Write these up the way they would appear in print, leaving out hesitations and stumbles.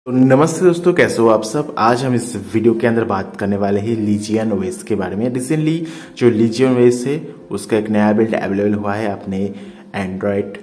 तो नमस्ते दोस्तों, कैसे हो आप सब। आज हम इस वीडियो के अंदर बात करने वाले हैं लीजियन ओएस के बारे में। रिसेंटली जो लीजियन ओएस है उसका एक नया बिल्ड अवेलेबल हुआ है अपने एंड्रॉयड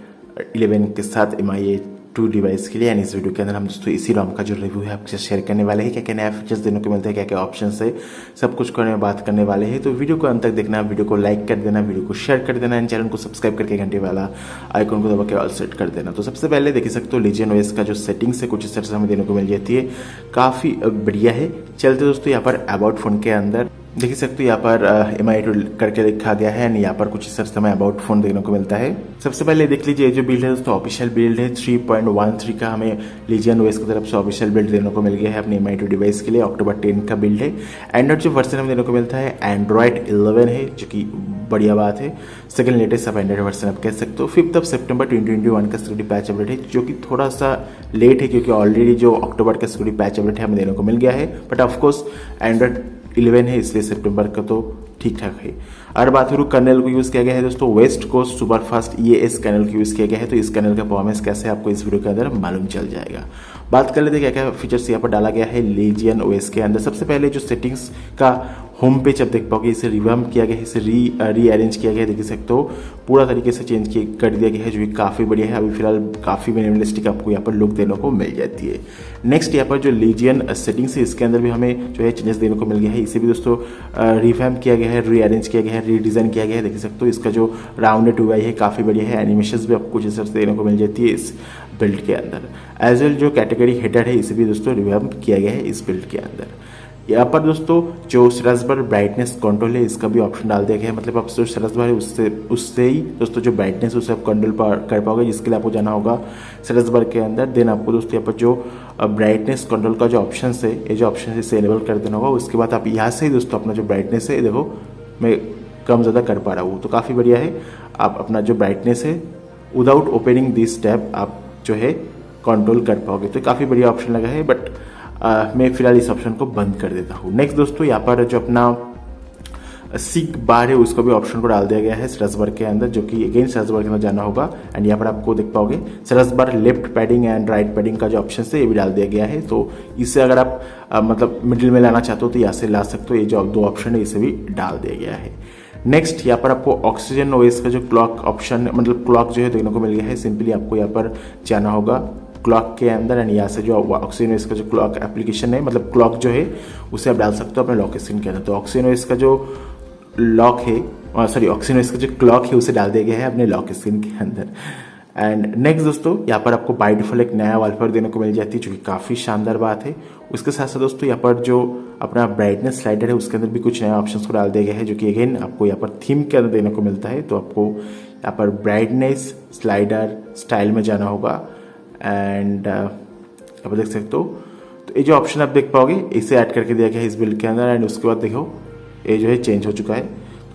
11 के साथ MIA 2 डिवाइस के लिए। एंड इस वीडियो के अंदर हम दोस्तों इसी रॉम का जो रिव्यू है आपके साथ शेयर करने वाले हैं। क्या क्या नया फीचर्स देने को मिलते हैं, क्या क्या ऑप्शन है, सब कुछ करने में बात करने वाले हैं। तो वीडियो को अंत तक देखना, वीडियो को लाइक कर देना, वीडियो को शेयर कर देना, एंड चैनल को सब्सक्राइब करके घंटे वाला आइकन को दबा के ऑल सेट कर देना। तो सबसे पहले देख सकते हो लीजियन ओएस का जो सेटिंग्स है कुछ इस तरह से हमें देने को मिल जाती है, काफ़ी बढ़िया है। चलते दोस्तों यहाँ पर अबाउट फोन के अंदर देख सकते हो यहाँ पर MIA 2 करके लिखा गया है। यहाँ पर कुछ इस तरह से हमें अबाउट फोन देखने को मिलता है। सबसे पहले देख लीजिए जो बिल्ड है दोस्तों ऑफिशियल बिल्ड है 3.13 का हमें लीजियन ओएस की तरफ से ऑफिशियल बिल्ड देने को मिल गया है अपने MIA 2 डिवाइस के लिए। अक्टूबर 10 का बिल्ड है। एंड्रॉइड जो वर्जन हमें देने को मिलता है एंड्रॉइड 11 है, जो कि बढ़िया बात है। सेकंड लेटेस्ट आप एंड्रॉइड वर्जन आप कह सकते हो। 5 सितंबर 2021 का सिक्योरिटी पैच अपडेट है, जो कि थोड़ा सा लेट है क्योंकि ऑलरेडी जो अक्टूबर का सिक्योरिटी पैच अपडेट है हमें देने को मिल गया है। बट ऑफकोर्स एंड्रॉइड 11 है इसलिए सितंबर का तो ठीक ठाक है। और बात करूँ कर्नल को यूज़ किया गया है दोस्तों west coast superfast EAS kernel को यूज़ किया गया है। तो इस कर्नल का परफॉर्मेंस कैसे आपको इस वीडियो के अंदर मालूम चल जाएगा। बात कर लेते हैं क्या क्या फीचर्स यहाँ पर डाला गया है लीजियन ओएस के अंदर। सबसे पहले जो सेटिंग्स का होम पेज आप देख पाओगे, इसे रिवैम्प किया गया है, इसे रीअरेंज किया गया है। देख सकते हो पूरा तरीके से चेंज कर दिया गया है, जो कि काफ़ी बढ़िया है। अभी फिलहाल काफ़ी मिनिमलिस्टिक आपको यहाँ पर लुक देने को मिल जाती है। नेक्स्ट यहाँ पर जो लीजियन सेटिंग्स है इसके अंदर भी हमें जो है चेंजेस देने को मिल गया है। इसे भी दोस्तों रिवैम्प किया गया है, रीअरेंज किया गया है, रीडिज़ाइन किया गया है। देख सकते हो इसका जो राउंडेड UI है काफ़ी बढ़िया है। एनिमेशंस भी आपको कुछ इस तरह से देने को मिल जाती है इस बिल्ड के अंदर। एज वेल जो कैटेगरी हेडर है इसे भी दोस्तों रिवैम्प किया गया है इस बिल्ड के अंदर। यहाँ पर दोस्तों जो सरसबर ब्राइटनेस कंट्रोल है इसका भी ऑप्शन डाल दिया गया है। मतलब आप जो सरसबर है उससे ही दोस्तों जो ब्राइटनेस उसे आप कंट्रोल कर पाओगे, जिसके लिए आपको जाना होगा सरसबर के अंदर। देन आपको दोस्तों यहाँ पर जो ब्राइटनेस कंट्रोल का जो ऑप्शन है, ये जो ऑप्शन है इसे इनेबल कर देना होगा। उसके बाद आप यहाँ से ही दोस्तों अपना जो ब्राइटनेस है, देखो मैं कम ज़्यादा कर पा रहा हूँ, तो काफ़ी बढ़िया है। आप अपना जो ब्राइटनेस है विदाउट ओपनिंग दिस टैब आप जो है कंट्रोल कर पाओगे, तो काफ़ी बढ़िया ऑप्शन लगा है। बट मैं फिलहाल इस ऑप्शन को बंद कर देता हूँ। नेक्स्ट दोस्तों यहाँ पर जो अपना सीक बार है उसको भी ऑप्शन को डाल दिया गया है सरसबर के अंदर, जो कि अगेन सरसबर के अंदर जाना होगा। एंड यहाँ पर आपको देख पाओगे सरसबर left padding and right padding का जो ऑप्शन है ये भी डाल दिया गया है। तो इससे अगर आप मतलब मिडिल में लाना चाहते हो तो यहाँ से ला सकते हो। ये जो 2 ऑप्शन है इसे भी डाल दिया गया है। नेक्स्ट यहाँ पर आपको ऑक्सीजन ओएस का जो क्लॉक ऑप्शन मतलब क्लॉक जो है देखने को मिल गया है। सिंपली आपको यहाँ पर जाना होगा क्लॉक के अंदर, एंड यहाँ से जो ऑक्सीजन ओएस का जो क्लॉक एप्लीकेशन है मतलब क्लॉक जो है उसे आप डाल सकते हो अपने लॉक स्क्रीन के अंदर। तो ऑक्सीजन ओएस का जो लॉक है ऑक्सीजन ओएस का जो क्लॉक है उसे डाल दिया गया है अपने लॉक स्क्रीन के अंदर। एंड नेक्स्ट दोस्तों यहाँ पर आपको बाय डिफॉल्ट एक नया वॉलपेपर देने को मिल जाती है, जो कि काफ़ी शानदार बात है। उसके साथ साथ दोस्तों यहाँ पर जो अपना ब्राइटनेस स्लाइडर है उसके अंदर भी कुछ नए ऑप्शंस को डाल दिया गया है, जो कि अगेन आपको यहाँ पर थीम के अंदर देने को मिलता है। तो आपको यहाँ पर ब्राइटनेस स्लाइडर स्टाइल में जाना होगा। एंड आप देख सकते हो तो ये जो ऑप्शन आप देख पाओगे इसे ऐड करके दिया गया है इस बिल्ड के अंदर। एंड उसके बाद देखो ये जो है चेंज हो चुका है,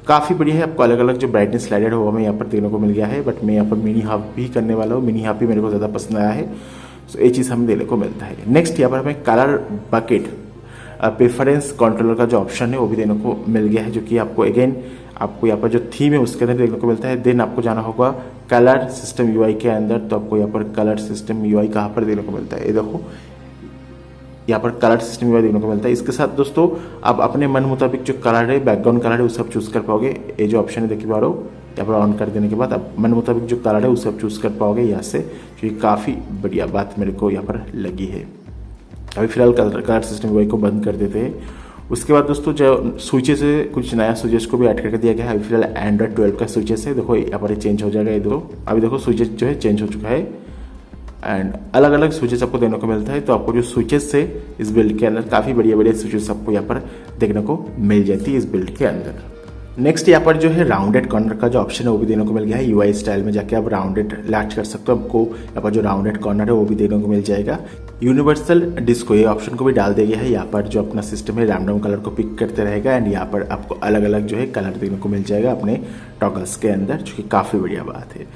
काफ़ी बढ़िया है। आपको अलग अलग जो ब्राइटनेस स्लाइडर होगा हमें यहाँ पर देखने को मिल गया है। बट मैं यहाँ पर मिनी हाफ भी करने वाला हूँ, मिनी हाफ भी मेरे को ज़्यादा पसंद आया है। सो ये चीज़ हमें देखने को मिलता है। नेक्स्ट यहाँ पर हमें कलर बकेट प्रेफरेंस कंट्रोलर का जो ऑप्शन है वो भी देने को मिल गया है, जो कि आपको अगेन आपको यहाँ पर जो थीम है उसके अंदर देखने को मिलता है। देन आपको जाना होगा कलर सिस्टम UI के अंदर। तो आपको यहाँ पर कलर सिस्टम UI कहाँ पर देखने को मिलता है, ये देखो यहाँ पर कलर सिस्टम UI देखने को मिलता है। इसके साथ दोस्तों आप अपने मन मुताबिक जो कलर है बैकग्राउंड कलर है उसे आप चूज़ कर पाओगे। ये जो ऑप्शन है देखिए बारो यहाँ पर ऑन कर देने के बाद आप मन मुताबिक जो कलर है उसे आप चूज़ कर पाओगे यहाँ से, जो काफ़ी बढ़िया बात मेरे को यहाँ पर लगी है। अभी फिलहाल कलर सिस्टम UI को बंद कर देते हैं। उसके बाद दोस्तों जो स्विचेस है कुछ नया स्विचेस को भी ऐड करके दिया गया है। अभी फिलहाल एंड्रॉइड 12 का स्विचेस है, देखो यहाँ पर चेंज हो जाएगा। ये दो अभी देखो स्विचेस जो है चेंज हो चुका है। एंड अलग अलग स्विचेस आपको देखने को मिलता है। तो आपको जो स्विचेस है इस बिल्ड के अंदर काफ़ी बढ़िया बढ़िया स्विचेस आपको यहाँ पर देखने को मिल जाती है इस बिल्ड के अंदर। नेक्स्ट यहाँ पर जो है राउंडेड कॉर्नर का जो ऑप्शन है वो भी देने को मिल गया है। UI स्टाइल में जाके आप राउंडेड लैच कर सकते हो। आपको यहाँ पर जो राउंडेड कॉर्नर है वो भी देने को मिल जाएगा। यूनिवर्सल डिस्को ये ऑप्शन को भी डाल दिया गया है। यहाँ पर जो अपना सिस्टम है रैंडम कलर को पिक करते रहेगा। एंड यहाँ पर आपको अलग अलग जो है कलर देखने को मिल जाएगा अपने टॉगल्स के अंदर, जो कि काफ़ी बढ़िया बात है।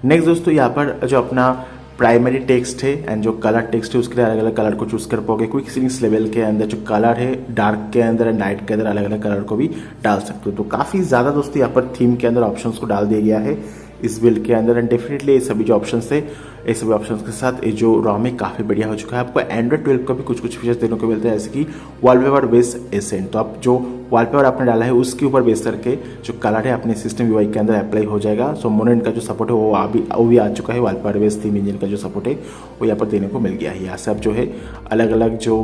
नेक्स्ट दोस्तों यहाँ पर जो अपना प्राइमरी टेक्स्ट है एंड जो कलर टेक्स्ट है उसके लिए अलग अलग कलर को चूज कर पाओगे। क्विक सीलिंग्स लेवल के अंदर जो कलर है डार्क के अंदर एंड लाइट के अंदर अलग अलग कलर को भी डाल सकते हो। तो काफ़ी ज़्यादा दोस्तों यहाँ पर थीम के अंदर ऑप्शंस को डाल दिया गया है इस बिल्ड के अंदर। एंड डेफिनेटली ये सभी जो ऑप्शन है ये सभी ऑप्शंस के साथ ये जो रॉम है काफ़ी बढ़िया हो चुका है। आपको एंड्रॉइड 12 का भी कुछ कुछ फीचर्स देखने को मिलते हैं, जैसे कि वॉलपेपर बेस्ड एसेंट। तो आप जो वॉलपेपर आपने डाला है उसके ऊपर बेस करके जो कलर है अपने सिस्टम यूआई के अंदर अप्लाई हो जाएगा। सो मोनेंट का जो सपोर्ट है वो भी आ चुका है। वॉलपेपर बेस्ड थीम इंजन का जो सपोर्ट है वो यहाँ पर देने को मिल गया है। यहाँ से आप जो है अलग अलग जो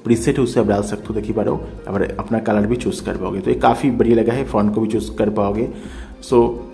प्रीसेट है उससे आप डाल सकते हो, देखिए पाओ और अपना कलर भी चूज़ कर पाओगे। तो ये काफ़ी बढ़िया लगा है, फॉन्ट को भी चूज़ कर पाओगे। सो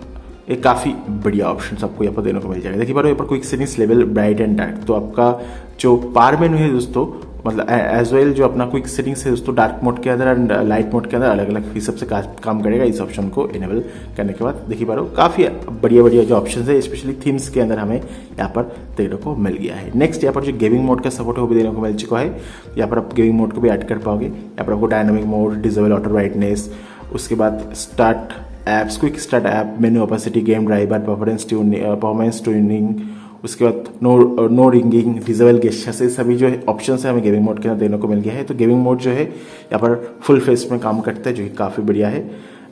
ये काफ़ी बढ़िया ऑप्शन आपको यहाँ पर देने को मिल जाएगा। देखिए पाओ यहाँ पर quick settings level bright and dark. तो आपका जो पावर मेनू है दोस्तों, मतलब एज वेल जो अपना क्विक सेटिंग्स है दोस्तों, डार्क मोड के अंदर एंड लाइट मोड के अंदर अलग अलग हिसाब से काम करेगा। इस ऑप्शन को इनेबल करने के बाद देखिए पाओ काफ़ी बढ़िया बढ़िया जो ऑप्शन है स्पेशली थीम्स के अंदर हमें यहाँ पर देखने को मिल गया है। नेक्स्ट यहाँ पर जो गेमिंग मोड का सपोर्ट है वो भी देने को मिल चुका है। यहाँ पर आप गेमिंग मोड को भी ऐड कर पाओगे। यहाँ पर आपको dynamic mode, disable auto brightness, उसके बाद start apps, quick start app, मेनू opacity, game driver, performance tuning, उसके बाद नो रिंगिंग, डिसेबल गेस्चर्स, ये सभी जो ऑप्शन है हमें गेमिंग मोड के अंदर देने को मिल गया है। तो गेमिंग मोड जो है यहाँ पर फुल फेस में काम करता है, जो कि काफ़ी बढ़िया है।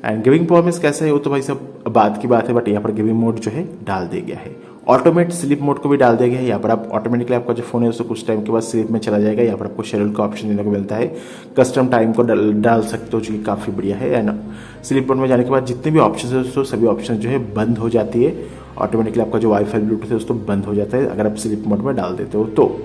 एंड गेमिंग परफॉर्मेंस कैसा है वो तो भाई सब बात की बात है, बट यहाँ पर गेमिंग मोड जो है डाल दिया गया है। ऑटोमेट स्लीप मोड को भी डाल दिया गया है। यहाँ पर आप ऑटोमेटिकली आपका जो फोन है उसको कुछ टाइम के बाद स्लीप में चला जाएगा। यहाँ पर आपको शेड्यूल का ऑप्शन देने को मिलता है। कस्टम टाइम को डाल सकते हो, जो कि काफ़ी बढ़िया है। एंड स्लीप मोड में जाने के बाद जितने भी ऑप्शन है दोस्तों सभी ऑप्शन जो है बंद हो जाती है। ऑटोमेटिकली आपका जो वाईफाई ब्लूटूथ है दोस्तों बंद हो जाता है अगर आप स्लीप मोड में डाल देते हो तो।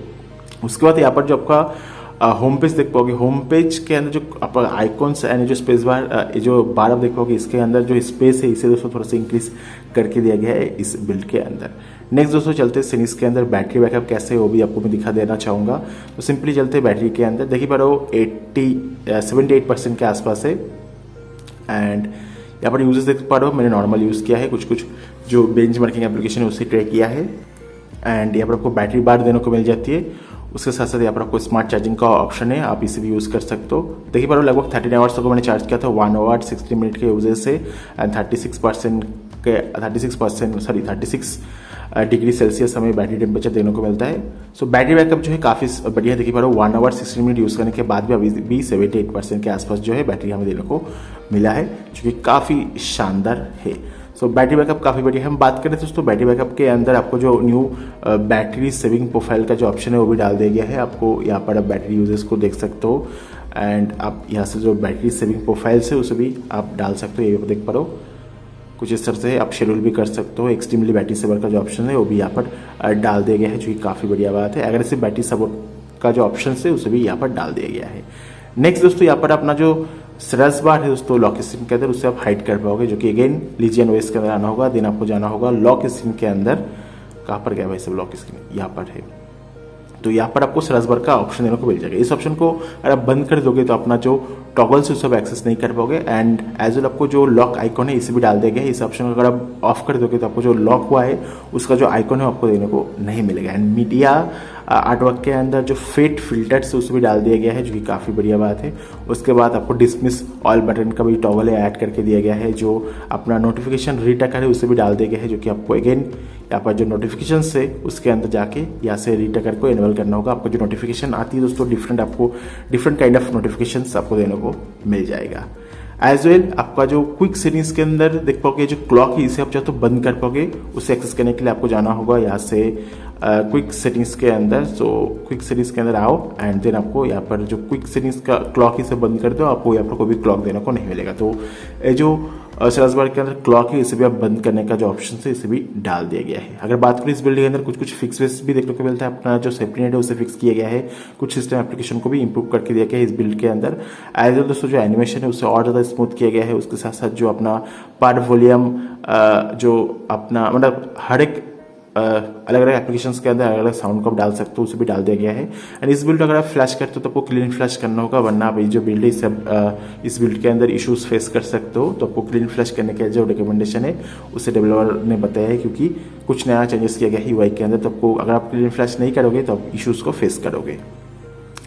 उसके बाद यहाँ पर जो आपका होम पेज देख पाओगे, होम पेज के अंदर जो आपका आइकॉन्स यानी जो स्पेस बार जो बार आप देख पाओगे, इसके अंदर जो स्पेस है इसे दोस्तों थोड़ा सा इंक्रीज करके दिया गया है इस बिल्ड के अंदर। नेक्स्ट दोस्तों चलते हैं सीरीज के अंदर बैटरी बैकअप कैसे है वो भी आपको मैं दिखा देना चाहूँगा। तो सिंपली चलते हैं बैटरी के अंदर, देखिए पर वो 78% के आसपास है। एंड यहाँ पर यूजेस देख पा रहे हो, मैंने नॉर्मल यूज़ किया है, कुछ जो बेंचमार्किंग एप्लीकेशन है उससे ट्रैक किया है। एंड यहाँ पर आपको बैटरी बार देने को मिल जाती है। उसके साथ साथ यहाँ पर आपको स्मार्ट चार्जिंग का ऑप्शन है, आप इसे भी यूज़ कर सकते हो। देखिए पर लगभग 13 आवर्स को मैंने चार्ज किया था 1 आवर 60 मिनट के यूजेस से। एंड 36 डिग्री सेल्सियस हमें बैटरी टेम्परेचर देने को मिलता है। सो बैटरी बैकअप जो है काफ़ी बढ़िया, देखिए पर 1 आवर 60 मिनट यूज़ करने के बाद भी अभी भी 78% के आसपास जो है बैटरी हमें देने को मिला है, जो कि काफ़ी शानदार है। सो बैटरी बैकअप काफ़ी बढ़िया है। हम बात करें दोस्तों बैटरी बैकअप के अंदर आपको जो न्यू बैटरी सेविंग प्रोफाइल का जो ऑप्शन है वो भी डाल दिया गया है। आपको यहाँ पर आप बैटरी यूजेस को देख सकते हो। एंड आप यहाँ से जो बैटरी सेविंग प्रोफाइल है उसे भी आप डाल सकते हो। ये देख पा रहे हो कुछ इस तरह से आप शेड्यूल भी कर सकते हो। एक्सट्रीमली बैटरी सेवर का जो ऑप्शन है वो भी यहाँ पर डाल दिया गया है, जो कि काफ़ी बढ़िया बात है। अग्रेसिव बैटरी सपोर्ट का जो ऑप्शन है उसे भी यहाँ पर डाल दिया गया है। नेक्स्ट दोस्तों यहाँ पर अपना जो सर्च बार है दोस्तों लॉक स्क्रीन के अंदर उससे आप हाइड कर पाओगे, जो कि अगेन लीजियन ओएस के अंदर आना होगा। देन आपको जाना होगा लॉक स्क्रीन के अंदर। कहाँ पर गया भाई सब लॉक स्क्रीन, यहाँ पर है। तो यहाँ पर आपको सर्च बार का ऑप्शन देने को मिल जाएगा। इस ऑप्शन को अगर आप बंद कर दोगे तो अपना जो टॉगल से उसको एक्सेस नहीं कर पाओगे। एंड एज वेल आपको जो लॉक आइकॉन है इसे भी डाल दिया गया है। इस ऑप्शन को अगर आप ऑफ कर दोगे तो आपको जो लॉक हुआ है उसका जो आइकॉन है आपको देने को नहीं मिलेगा। एंड मीडिया आर्टवर्क के अंदर जो फेट फिल्टर्स है उसे भी डाल दिया गया है, जो कि काफ़ी बढ़िया बात है। उसके बाद आपको डिसमिस ऑल बटन का भी टॉगल है ऐड करके दिया गया है। जो अपना नोटिफिकेशन रीटकर है उसे भी डाल दिया गया है, जो कि आपको अगेन यहाँ पर जो नोटिफिकेशन है उसके अंदर जाके यहाँ से रीटकर को इनेबल करना होगा। आपको जो नोटिफिकेशन आती है दोस्तों डिफरेंट काइंड ऑफ नोटिफिकेशन आपको देने को मिल जाएगा। एज वेल आपका जो क्विक सेटिंग्स के अंदर देख पाओगे जो क्लॉक है इसे आप चाहे तो बंद कर पाओगे। उसे एक्सेस करने के लिए आपको जाना होगा यहाँ से क्विक सेटिंग्स के अंदर। सो क्विक सेटिंग्स के अंदर आओ एंड देन आपको यहाँ पर जो क्विक सेटिंग्स का क्लॉक इसे बंद कर दो, आपको यहाँ पर कोई भी क्लॉक देने को नहीं मिलेगा। तो ये जो सर्च बार के अंदर क्लॉक है इसे भी आप बंद करने का जो ऑप्शन है इसे भी डाल दिया गया है। अगर बात करें इस बिल्ड के अंदर कुछ फिक्स भी देखने को मिलता है। अपना जो सेफ्टी नेट है उसे फिक्स किया गया है। कुछ सिस्टम एप्लीकेशन को भी इंप्रूव करके दिया गया है इस बिल्ड के अंदर। एज वेल दोस्तों जो एनिमेशन है उसे और ज़्यादा स्मूथ किया गया है। उसके साथ साथ जो अपना पार्ट वॉल्यूम जो अपना मतलब हर एक अलग अलग एप्लीकेशंस के अंदर अलग अलग साउंड को आप डाल सकते हो, उसे भी डाल दिया गया है। एंड इस बिल्ड अगर आप फ्लैश करते हो तो आपको क्लीन फ्लैश करना होगा, वरना आप जो बिल्ड है इस बिल्ड के अंदर इश्यूज फेस कर सकते हो। तो आपको क्लीन फ्लैश करने का जो रिकमेंडेशन है उसे डेवलपर ने बताया है, क्योंकि कुछ नया चेंजेस किया गया है यूआई के अंदर। तो आपको अगर आप क्लीन फ्लैश नहीं करोगे तो आप इश्यूज को फेस करोगे।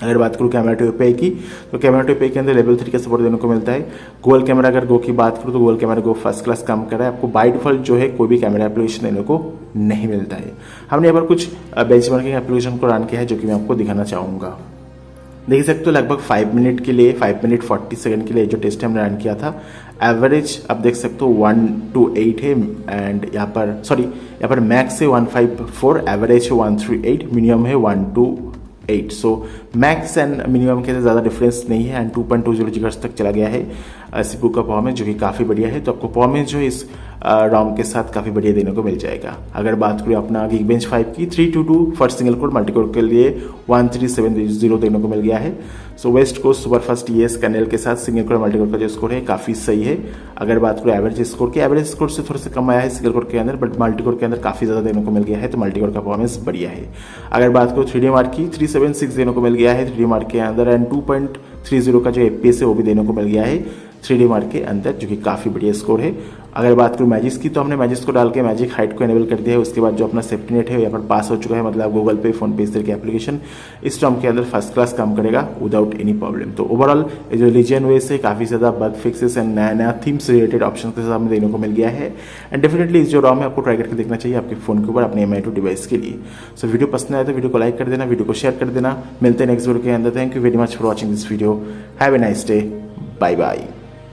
अगर बात करूँ कैमरा टू एपीआई की, तो कैमरा टू एपीआई के अंदर लेवल 3 का सपोर्ट देने को मिलता है। गूगल कैमरा अगर गो की बात करूँ तो गूगल कैमरा गो फर्स्ट क्लास काम कर रहा है। आपको बाय डिफॉल्ट जो है कोई भी कैमरा एप्लीकेशन देने को नहीं मिलता है। हमने यहाँ पर कुछ बेंचमार्किंग एप्लीकेशन को रन किया है, जो कि मैं आपको दिखाना चाहूँगा। देख सकते हो लगभग 5 मिनट के लिए 5 मिनट 40 सेकंड के लिए जो टेस्ट हमने रन किया था, एवरेज आप देख सकते हो 128 है, एंड यहाँ पर मैक्स है 154, एवरेज है 138, मिनिमम है 128। सो मैक्स एंड मिनिमम के ज़्यादा डिफरेंस नहीं है, एंड 2.20 GHz तक चला गया है सीपीयू का परफॉर्मेंस, जो कि काफ़ी बढ़िया है। तो आपको परफॉर्मेंस जो है इस रॉम के साथ काफ़ी बढ़िया देने को मिल जाएगा। अगर बात करें अपना Geekbench 5 की 322 for single core, multi core के लिए 13700 देने को मिल गया है। So west coast superfast ES kernel के साथ सिंगल कोर मल्टी कोर का जो स्कोर है काफ़ी सही है। अगर बात करें एवरेज स्कोर की, एवरेज स्कोर से थोड़ा सा कम आया है सिंगल कोर के अंदर, बट मल्टी कोर के अंदर काफ़ी ज़्यादा देने को मिल गया है, तो मल्टी कोर का परफॉर्मेंस बढ़िया है। अगर बात करो 3D मार्क की 376 देने को मिल गया है 3D मार्क के अंदर, एंड 2.30 का जो FPS है वो भी देने को मिल गया है 3D मार्क के अंदर, जो कि काफ़ी बढ़िया स्कोर है। अगर बात करूँ मैजिक्स की, तो हमने मैजिक्स को डाल के मैजिक हाइट को एनेबल कर दिया है। उसके बाद जो अपना सेफ्टी नेट है यहाँ पर पास हो चुका है, मतलब गूगल पे, फोन पे इस तरह की एप्लीकेशन इस टर्म के अंदर फर्स्ट क्लास काम करेगा विदाउट एनी प्रॉब्लम। तो ओवरऑल ये जो लीजियन OS है काफ़ी ज़्यादा बग फिक्सेस एंड नया नया थीम्स रिलेटेड ऑप्शन के साथ हमें देने को मिल गया है, एंड डेफिनेटली इस जो रॉम है आपको ट्राई करके देखना चाहिए आपके फोन के ऊपर, अपने MI2 डिवाइस के लिए। सो वीडियो पसंद आए तो वीडियो को लाइक कर देना, वीडियो को शेयर कर देना। मिलते हैं नेक्स्ट वीडियो के अंदर। Thank you very much for watching this video. Have a nice day, bye bye.